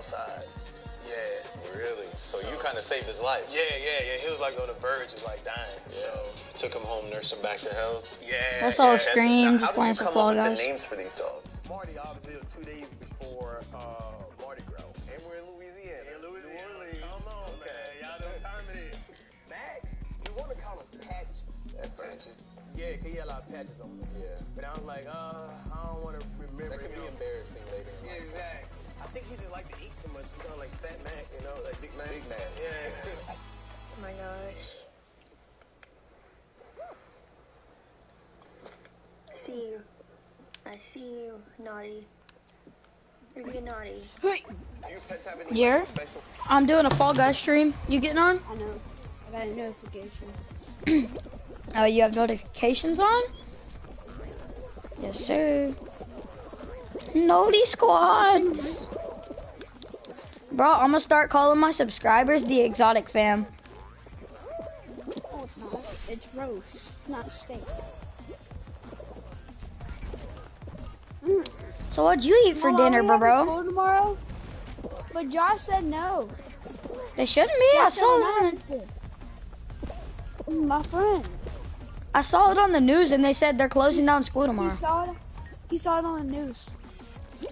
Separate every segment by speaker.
Speaker 1: outside. Yeah.
Speaker 2: Really? So you kind of saved his life.
Speaker 1: Yeah. He was like on the verge of like dying.
Speaker 2: Yeah.
Speaker 1: So
Speaker 2: took him home, nursed him back to health.
Speaker 1: yeah.
Speaker 3: I saw a
Speaker 1: yeah.
Speaker 3: scream, just
Speaker 2: How did
Speaker 3: playing
Speaker 2: you
Speaker 3: some
Speaker 2: come
Speaker 3: Fall
Speaker 2: up with
Speaker 3: Guys.
Speaker 2: the names for these dogs?
Speaker 1: Marty, obviously, was 2 days before Mardi Gras. And we're in Louisiana. New Orleans. Come on, man. Y'all know what time it is. Mac, you want to call him Patches at first. Yeah, because he had a lot of patches on him.
Speaker 2: Yeah.
Speaker 1: But I was like, I don't want to remember
Speaker 2: That could be
Speaker 1: him.
Speaker 2: embarrassing later in life.
Speaker 1: Exactly. I think he just liked to eat so much. You know, like Fat Mac, you know, like Big Mac.
Speaker 2: Big Mac.
Speaker 1: Yeah.
Speaker 4: Oh my gosh. I see you, naughty. You're being naughty.
Speaker 2: Do you pets have any
Speaker 3: Yeah.
Speaker 2: special?
Speaker 3: I'm doing a Fall Guys stream. You getting on?
Speaker 5: I know. I got a notification.
Speaker 3: Oh, you have notifications on? Yes, sir. Naughty Squad. Bro, I'm gonna start calling my subscribers the Exotic Fam.
Speaker 5: Oh, it's not. It's roast. It's not steak.
Speaker 3: So what'd you eat for
Speaker 5: Mom,
Speaker 3: dinner,
Speaker 5: are we having
Speaker 3: bro?
Speaker 5: school tomorrow? But Josh said no.
Speaker 3: They shouldn't be. I
Speaker 5: Josh said
Speaker 3: saw
Speaker 5: we're
Speaker 3: it
Speaker 5: not
Speaker 3: on.
Speaker 5: having school. My friend.
Speaker 3: I saw it on the news, and they said they're closing down school
Speaker 5: He
Speaker 3: tomorrow.
Speaker 5: saw it. He saw it on the news. Wait,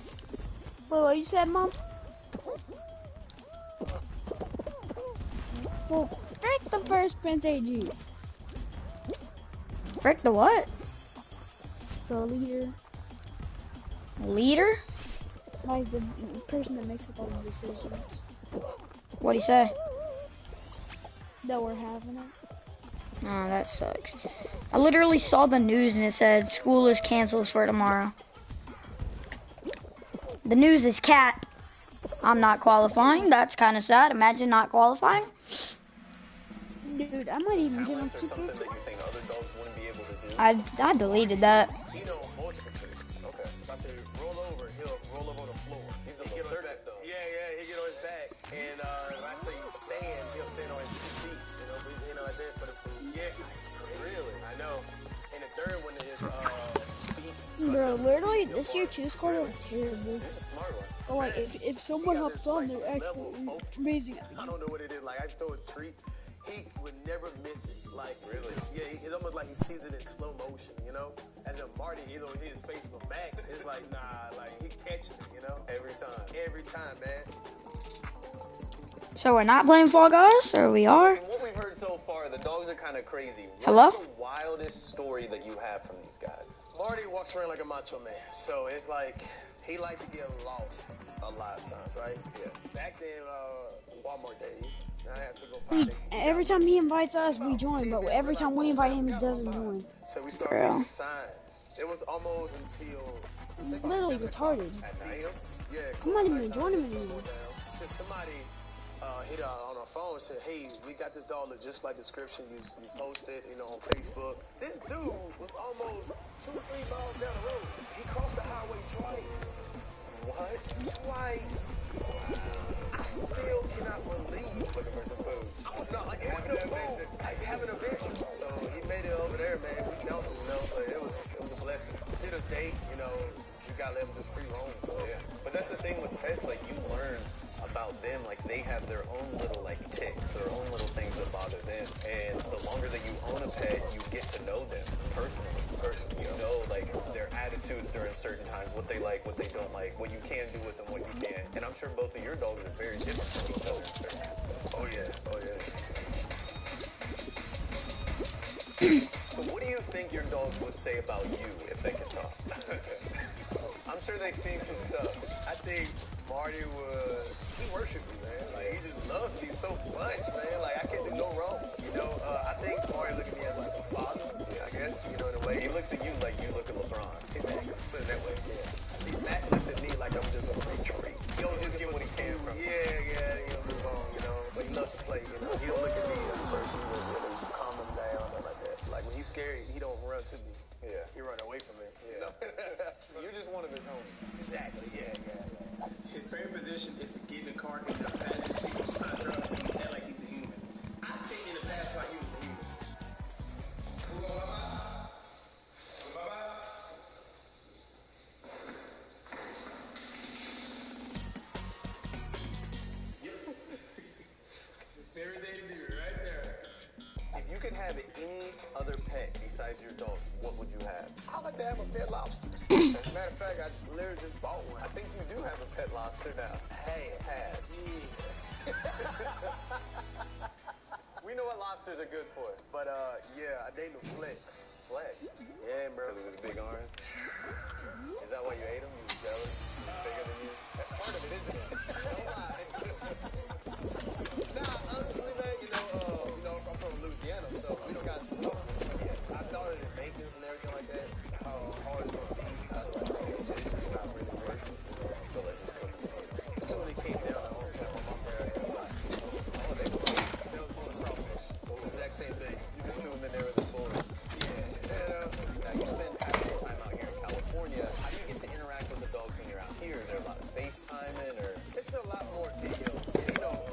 Speaker 5: what you said, Mom? Well, frick the first Prince AG.
Speaker 3: Frick the what?
Speaker 5: The leader.
Speaker 3: Leader?
Speaker 5: Like the person that makes up all the decisions.
Speaker 3: What'd he say?
Speaker 5: That we're having it.
Speaker 3: Oh, that sucks. I literally saw the news and it said school is canceled for tomorrow. The news is cat. I'm not qualifying. That's kind of sad. Imagine not qualifying.
Speaker 5: Dude, I might even give him
Speaker 2: Talents or something that
Speaker 5: 2
Speaker 2: you think other dogs wouldn't be able to do?
Speaker 3: I deleted that.
Speaker 1: He know multiple tricks.
Speaker 2: Okay.
Speaker 1: If I say roll over, he'll roll over on the floor.
Speaker 2: He's a
Speaker 1: He'll
Speaker 2: little
Speaker 1: get on his
Speaker 2: circus
Speaker 1: back.
Speaker 2: dog.
Speaker 1: Yeah, he'll get on his back. And if I say stand, he'll stand on his 2 feet. Like that for the food. Yeah.
Speaker 2: Really?
Speaker 1: I know. And the third one is speed.
Speaker 5: Bro, literally, this year 2 squad are terrible.
Speaker 2: He's a smart one.
Speaker 5: But like, if someone hops on, they're actually amazing.
Speaker 1: I don't know what it is. Like I throw a treat, he would never miss it. Like
Speaker 2: Really?
Speaker 1: Yeah, it's almost like he sees it in slow motion. You know, as in Marty, you know, his face from back. It's like nah, like he catching it. You know,
Speaker 2: Every time.
Speaker 1: every time, man.
Speaker 3: So we're not playing Fall Guys, or we are?
Speaker 2: From what we've heard so far, the dogs are kind of crazy.
Speaker 3: Hello?
Speaker 2: What's the wildest story that you have from these guys?
Speaker 1: Marty walks around like a macho man, so it's like he likes to get lost a lot of times, right?
Speaker 2: Yeah.
Speaker 1: Back then, Walmart days, I had to go potty.
Speaker 5: Every time he invites us, we join. But every time we invite him, he doesn't join.
Speaker 1: So we started
Speaker 3: Girl.
Speaker 1: getting signs. It was almost until
Speaker 5: He's literally retarded.
Speaker 1: at night. Yeah,
Speaker 5: I'm not even joining him anymore.
Speaker 1: So somebody hit on our phone and said, "Hey, we got this dog look just like the description you posted, you know, on Facebook." This dude was almost 2-3 miles down the road. He crossed the highway twice.
Speaker 2: What?
Speaker 1: Twice. I still cannot believe.
Speaker 2: Looking for some food.
Speaker 1: No, like it was no food. Like having a vision. So he made it over there, man. We found him, you know, but it was a blessing. To this day, you know, you gotta let him just free roam.
Speaker 2: Yeah. But that's the thing with pets, like you learn about them, like they have their own little like ticks, their own little things that bother them. And the longer that you own a pet, you get to know them personally. You know, like their attitudes during certain times, what they like, what they don't like, what you can do with them, what you can't. And I'm sure both of your dogs are very different from each other in certain aspects.
Speaker 1: Oh yeah, oh yeah.
Speaker 2: So what do you think your dogs would say about you if they could talk? I'm sure they've seen some stuff.
Speaker 1: I think Marty he worshiped me, man. Like, he just loves me so much, man. Like, I can't do no wrong, you know? I think Marty looked at me as, like, a father, I guess, you know, in a way.
Speaker 2: He looks at you like you look at LeBron.
Speaker 1: Exactly. Put it that way, yeah. See, Matt looks at me like I'm just a free treat. He don't
Speaker 2: Just get what he can from you.
Speaker 1: Yeah, he'll move on, you know? But he loves to play, you know? He don't look at me as a person who is going to calm him down or like that. Like, when he's scared, he don't run to me.
Speaker 2: Yeah.
Speaker 1: He run away from me.
Speaker 2: Yeah. You're just one of his homies.
Speaker 1: Exactly, yeah. His favorite position is to get in the car, get in the passenger seat, spot drop seat, act like he's a human
Speaker 2: other pet besides your dog, what would you have?
Speaker 1: I like to have a pet lobster. As a matter of fact, I just literally just bought one.
Speaker 2: I think you do have a pet lobster now.
Speaker 1: Hey,
Speaker 2: Had. We know what lobsters are good for.
Speaker 1: but yeah, I named him Flex.
Speaker 2: Flex.
Speaker 1: Yeah, bro.
Speaker 2: Because he was big arms. Is that why you ate him? He was jealous? He was bigger than you? That's part of it, isn't it? Don't lie.
Speaker 1: Nah, honestly, man, I'm from Louisiana, so we don't got so yeah, I thought of the bacons and everything like that. How hard it's gonna be. I was like, okay, it's just not really working. So let's just cook it. Soon they came down, the whole time my mom had like, oh, they was doing crawfish. Exact same thing.
Speaker 2: You just threw him in there with a bullet.
Speaker 1: Yeah.
Speaker 2: Now, you spend half your time out here in California. How do you get to interact with the dogs when you're out here? Is there a lot of FaceTiming or?
Speaker 1: It's a lot more videos.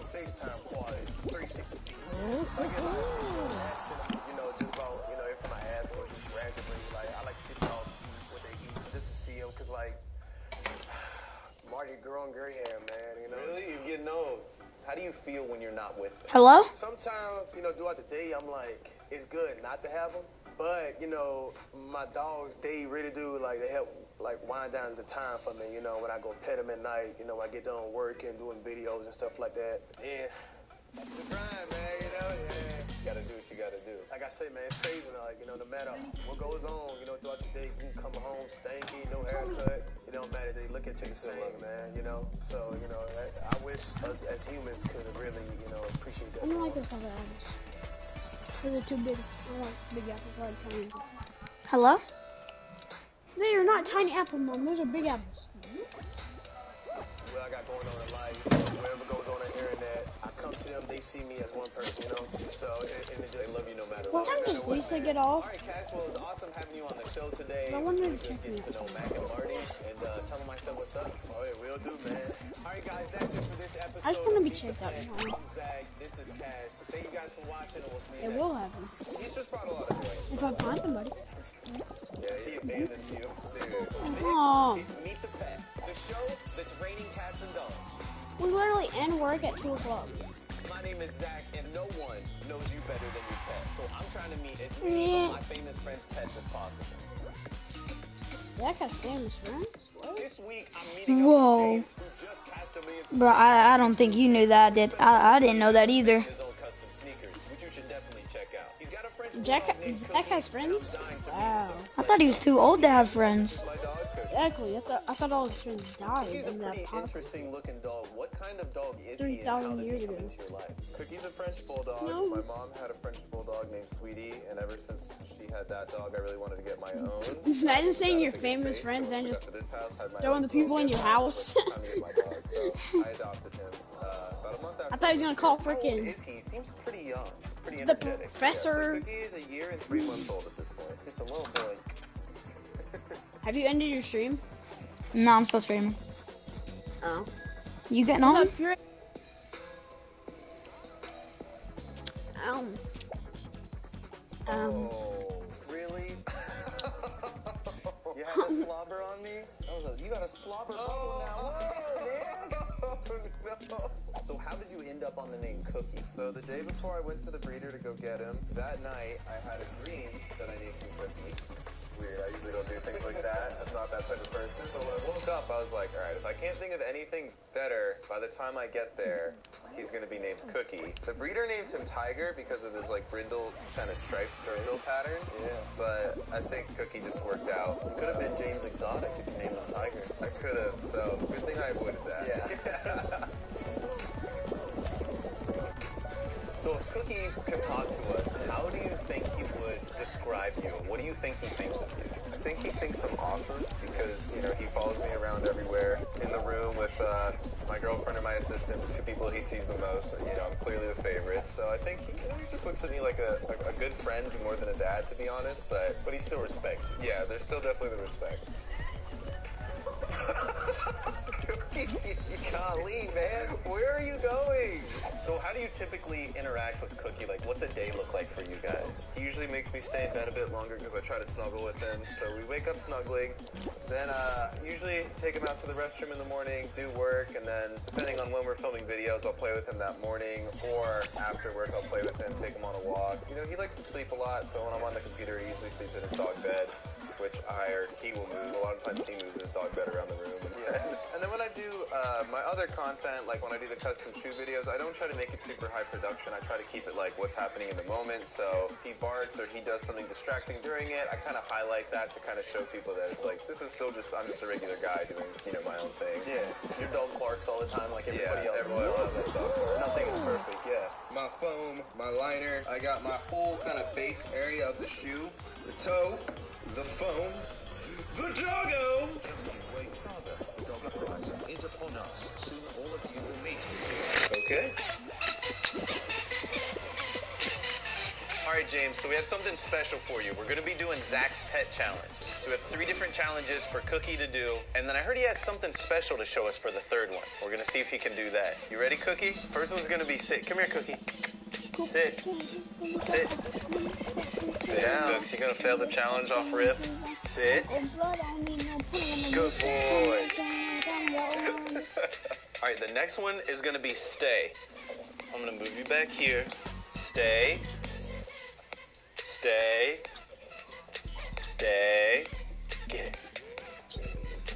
Speaker 1: FaceTime quality is 360 p. So I get a lot of action, just about, every time I ask or just randomly, like, I like to see the dogs eat what they eat, just to see them, because, like, Marty growing gray hair, man,
Speaker 2: Really? You're getting old. How do you feel when you're not with them?
Speaker 3: Hello?
Speaker 1: Sometimes, throughout the day, I'm like, it's good not to have them. But, my dogs, they really do, like, they help, like, wind down the time for me, when I go pet them at night, when I get done working, doing videos and stuff like that. Yeah. It's the grind, man, yeah.
Speaker 2: You gotta do what you gotta do.
Speaker 1: Like I say, man, it's crazy, like, no matter what goes on, throughout the day, you can come home stanky, no haircut, it don't matter, they look at you the same, man, So, I wish us as humans could really, appreciate that.
Speaker 5: I don't like those other apples. They're too big. I like big apples. I like tiny apples.
Speaker 3: Hello?
Speaker 5: They are not tiny apples, Mom. Those are big apples.
Speaker 1: What I got going on in life, whatever goes on the internet, I come to them, they see me as one person, So, and it just,
Speaker 2: They love you no matter
Speaker 5: What time does Lisa get off?
Speaker 2: All right, Cash, well, it was awesome having you on the show today.
Speaker 5: I
Speaker 2: It was
Speaker 5: wanted
Speaker 2: really
Speaker 5: to
Speaker 2: good
Speaker 5: check
Speaker 2: getting to know Mac and Marty and tell them I said what's up.
Speaker 1: oh yeah, we'll do, man.
Speaker 2: All right, guys, that's it for this episode.
Speaker 5: I just want to be
Speaker 2: of Meet
Speaker 5: checked
Speaker 2: the
Speaker 5: out.
Speaker 2: Pets. I'm Zach. This is Cash. Thank you guys for watching, and we'll see you
Speaker 5: It
Speaker 2: next
Speaker 5: will happen.
Speaker 2: He's just brought a lot of joy.
Speaker 5: If I find somebody.
Speaker 2: Yeah, he abandoned you. Dude.
Speaker 5: Mom.
Speaker 2: It's Meet the Pets, the show that's raining cats and dogs.
Speaker 5: We literally end work at 2 o'clock.
Speaker 2: My name is Zach, and no one knows you better than your pet. So I'm trying to meet as many of my famous friends' pets as possible.
Speaker 5: Zach has famous friends? What?
Speaker 2: This week, I'm meeting
Speaker 3: Whoa.
Speaker 2: up with James, who just casted me in
Speaker 3: Bro, I don't think you knew that. I didn't know that either.
Speaker 2: his own custom sneakers, which you should definitely check out. He's got a French
Speaker 5: Zach
Speaker 2: bulldog named
Speaker 5: Zach
Speaker 2: Cookie,
Speaker 5: has friends?
Speaker 2: and I'm dying to meet
Speaker 5: Wow.
Speaker 2: him.
Speaker 3: I thought he was too old to have friends.
Speaker 2: My dog, Cookie.
Speaker 5: Exactly. I thought all his friends died
Speaker 2: Cookie's a
Speaker 5: in that
Speaker 2: pretty
Speaker 5: pop.
Speaker 2: interesting looking dog. What kind of dog is he, and
Speaker 5: 3,000
Speaker 2: how did
Speaker 5: years
Speaker 2: he come
Speaker 5: ago.
Speaker 2: into your life?
Speaker 6: Cookie's a French bulldog.
Speaker 5: No.
Speaker 6: My mom had a French bulldog named Sweetie, and ever since she had that dog, I really wanted to get my own.
Speaker 5: Imagine saying your
Speaker 6: Got a big
Speaker 5: famous
Speaker 6: face,
Speaker 5: friends
Speaker 6: so
Speaker 5: and
Speaker 6: once I
Speaker 5: just
Speaker 6: got to this house, had my
Speaker 5: throwing
Speaker 6: own
Speaker 5: the people
Speaker 6: little
Speaker 5: in your
Speaker 6: kid,
Speaker 5: house.
Speaker 6: but it's time to get my dog, so I adopted him about a month after.
Speaker 5: I thought he was gonna call
Speaker 2: How old
Speaker 5: frickin'
Speaker 2: is he? He seems pretty young. Pretty
Speaker 5: the
Speaker 2: energetic.
Speaker 5: professor.
Speaker 6: Cookie is a year and 3 months old at this point.
Speaker 2: Just a little boy.
Speaker 5: Have you ended your stream?
Speaker 3: No, I'm still streaming.
Speaker 5: Oh.
Speaker 3: You getting on?
Speaker 5: Look, you're...
Speaker 2: Oh, really? You had a slobber on me? You got a slobber bubble now. Whoa, no. So how did you end up on the name Cookie?
Speaker 6: So the day before I went to the breeder to go get him, that night I had a dream that I named him Cookie. Weird, I usually don't do things like that. I'm not that type of person. So when I woke up, I was like, alright, if I can't think of anything better, by the time I get there, he's gonna be named Cookie. The breeder named him Tiger because of his like brindle kind of striped brindle pattern.
Speaker 2: Yeah.
Speaker 6: But I think Cookie just worked out.
Speaker 2: You could have been James Exotic if you named him Tiger.
Speaker 6: I could have, so good thing I avoided that.
Speaker 2: Yeah. So if Cookie could talk to us, how do you think he would describe you? What do you think he thinks of you?
Speaker 6: I think he thinks I'm awesome because, he follows me around everywhere. In the room with my girlfriend and my assistant, the two people he sees the most. I'm clearly the favorite. So I think he just looks at me like a good friend more than a dad, to be honest. But
Speaker 2: He still respects you.
Speaker 6: yeah, there's still definitely the respect.
Speaker 2: Golly, man, where are you going? So how do you typically interact with Cookie? Like, what's a day look like for you guys?
Speaker 6: He usually makes me stay in bed a bit longer because I try to snuggle with him. So we wake up snuggling. Then usually take him out to the restroom in the morning, do work, and then depending on when we're filming videos, I'll play with him that morning, or after work I'll play with him, take him on a walk. You know, he likes to sleep a lot, so when I'm on the computer, he usually sleeps in his dog bed, which he will move. A lot of times he moves his dog bed around the room. And then when I do my other content, like when I do the custom shoe videos, I don't try to make it super high production. I try to keep it like what's happening in the moment. So if he barks or he does something distracting during it, I kind of highlight that to kind of show people that like this is still just, I'm just a regular guy doing, you know, my own thing.
Speaker 2: Yeah. Your dog barks all the time like everybody else.
Speaker 6: Everyone loves that dog.
Speaker 2: Nothing is perfect, yeah.
Speaker 6: My foam, my liner, I got my whole kind of base area of the shoe, the toe, the foam, the doggo.
Speaker 7: Wait, father, the dog uprising is upon us. Soon all of you will meet.
Speaker 2: Okay. Alright, James, so we have something special for you. We're going to be doing Zach's Pet Challenge. So we have 3 different challenges for Cookie to do, and then I heard he has something special to show us for the 3rd one. We're going to see if he can do that. You ready, Cookie? First one's going to be sit. Come here, Cookie. Sit. Sit. Sit down. Cooks, you're going to fail the challenge off rip. Sit. Good boy. Alright, the next one is going to be stay. I'm going to move you back here. Stay. Stay. Stay. Get it.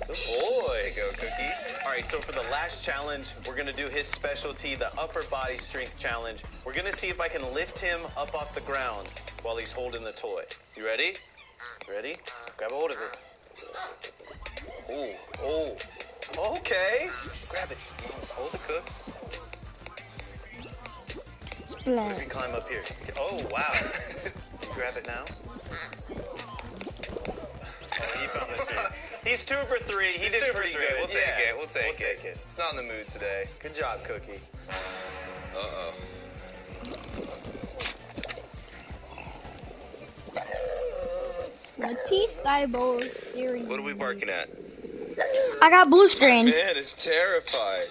Speaker 2: Good boy. Go, Cookie. Alright, so for the last challenge, we're going to do his specialty, the upper body strength challenge. We're going to see if I can lift him up off the ground while he's holding the toy. You ready? Ready? Grab a hold of it. Ooh. Oh. Okay. Grab it. Hold the Cooks. You can climb up here. Oh, wow. You grab it now? Oh, he found the tree. He's 2 for 3. He did pretty good.
Speaker 6: We'll take it. We'll take it.
Speaker 2: It's not in the mood today. Good job, Cookie.
Speaker 6: Uh-oh.
Speaker 5: Matisse Thibault series.
Speaker 6: What are we barking at?
Speaker 3: I got blue screen.
Speaker 6: Man is terrified.